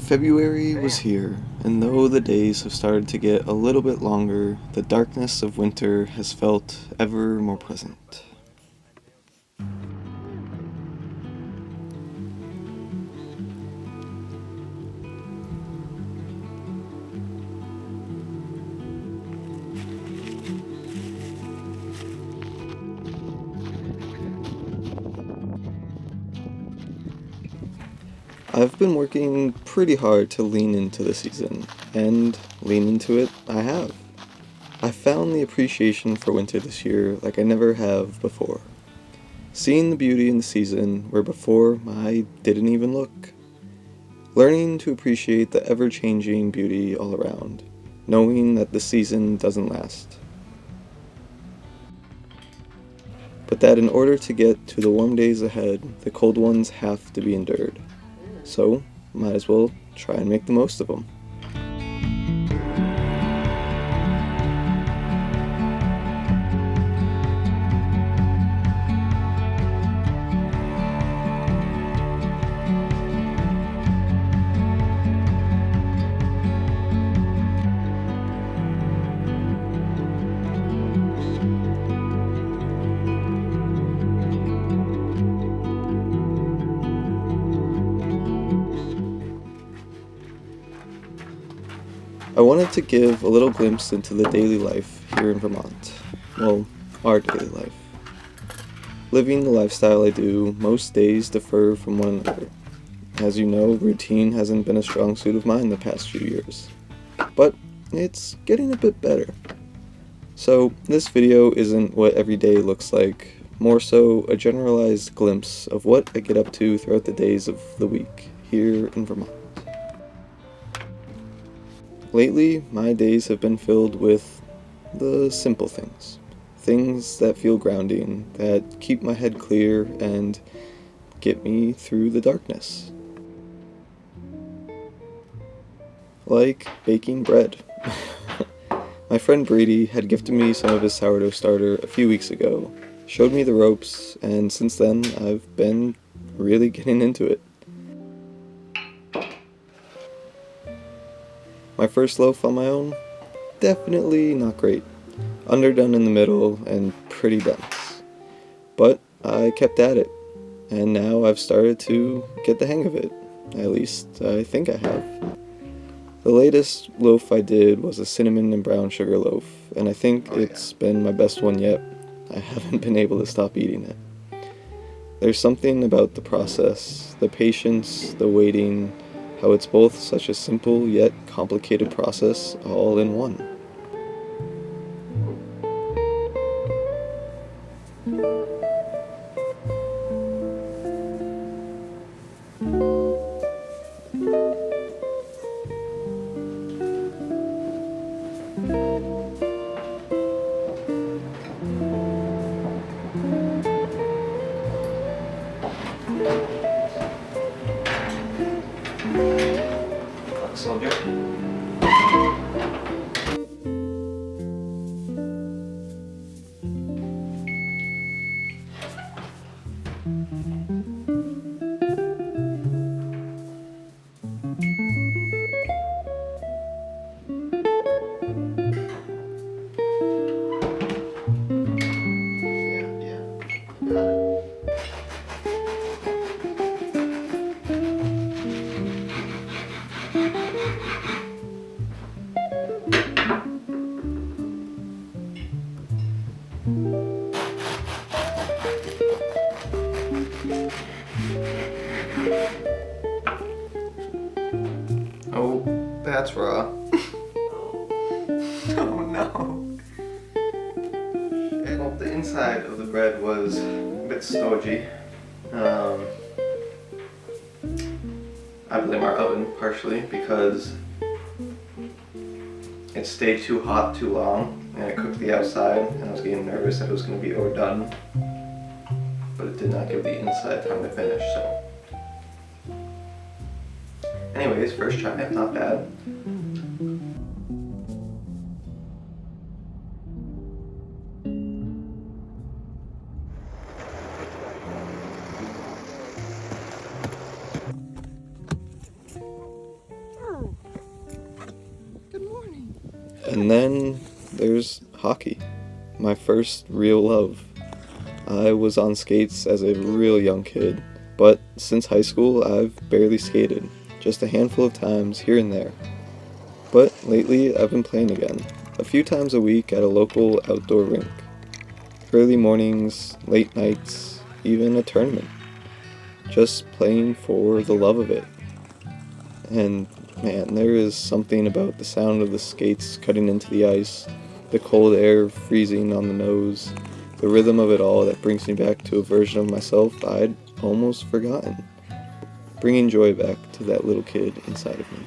February was here, and though the days have started to get a little bit longer, the darkness of winter has felt ever more present. I've been working pretty hard to lean into the season, and lean into it I have. I found the appreciation for winter this year like I never have before. Seeing the beauty in the season where before I didn't even look. Learning to appreciate the ever-changing beauty all around, knowing that the season doesn't last. But that in order to get to the warm days ahead, the cold ones have to be endured. So, might as well try and make the most of them. I wanted to give a little glimpse into the daily life here in Vermont. Well, our daily life. Living the lifestyle I do, most days differ from one another. As you know, routine hasn't been a strong suit of mine the past few years. But it's getting a bit better. So this video isn't what every day looks like, more so a generalized glimpse of what I get up to throughout the days of the week here in Vermont. Lately, my days have been filled with the simple things. Things that feel grounding, that keep my head clear and get me through the darkness. Like baking bread. My friend Brady had gifted me some of his sourdough starter a few weeks ago, showed me the ropes, and since then I've been really getting into it. My first loaf on my own? Definitely not great. Underdone in the middle and pretty dense. But I kept at it, and now I've started to get the hang of it. At least I think I have. The latest loaf I did was a cinnamon and brown sugar loaf, and I think it's been my best one yet. I haven't been able to stop eating it. There's something about the process, the patience, the waiting, how it's both such a simple yet complicated process all in one. Soldier. Oh, that's raw. Oh no. Well, the inside of the bread was a bit stodgy. I blame our oven partially because it stayed too hot too long and it cooked the outside, and I was getting nervous that it was going to be overdone, but it did not give the inside time to finish, so. Anyways, first try, not bad. And then there's hockey, my first real love. I was on skates as a real young kid, but since high school I've barely skated, just a handful of times here and there. But lately I've been playing again, a few times a week at a local outdoor rink. Early mornings, late nights, even a tournament. Just playing for the love of it. And man, there is something about the sound of the skates cutting into the ice, the cold air freezing on the nose, the rhythm of it all that brings me back to a version of myself I'd almost forgotten, bringing joy back to that little kid inside of me.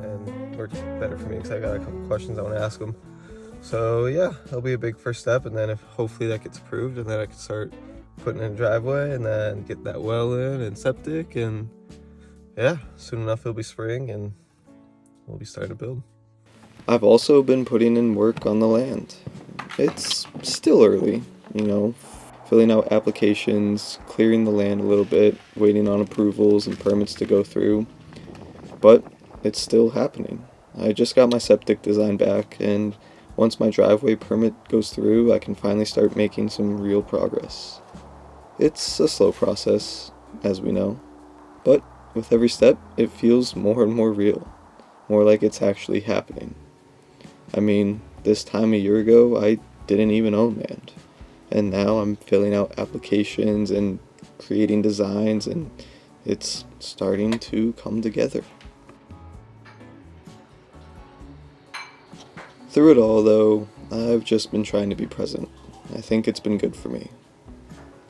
And works better for me because I got a couple questions I want to ask them. So yeah, that'll be a big first step, and then if hopefully that gets approved, and then I can start putting in a driveway and then get that well in and septic, and yeah, soon enough it'll be spring and we'll be starting to build. I've also been putting in work on the land. It's still early, filling out applications, clearing the land a little bit, waiting on approvals and permits to go through, but it's still happening. I just got my septic design back, and once my driveway permit goes through, I can finally start making some real progress. It's a slow process, as we know, but with every step, it feels more and more real, more like it's actually happening. I mean, this time a year ago, I didn't even own land, and now I'm filling out applications and creating designs, and it's starting to come together. Through it all, though, I've just been trying to be present. I think it's been good for me.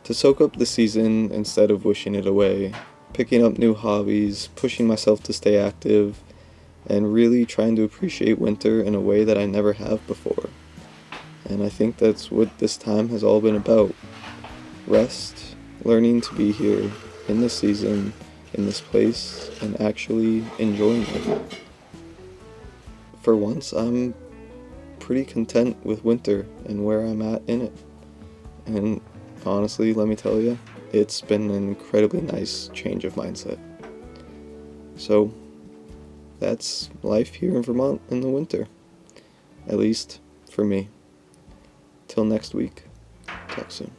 To soak up the season instead of wishing it away, picking up new hobbies, pushing myself to stay active, and really trying to appreciate winter in a way that I never have before. And I think that's what this time has all been about. Rest, learning to be here, in this season, in this place, and actually enjoying it. For once, I'm pretty content with winter and where I'm at in it. And honestly, let me tell you, it's been an incredibly nice change of mindset. So, that's life here in Vermont in the winter. At least, for me. Till next week. Talk soon.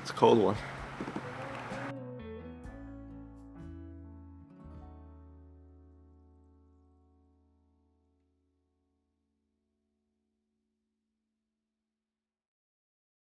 It's a cold one.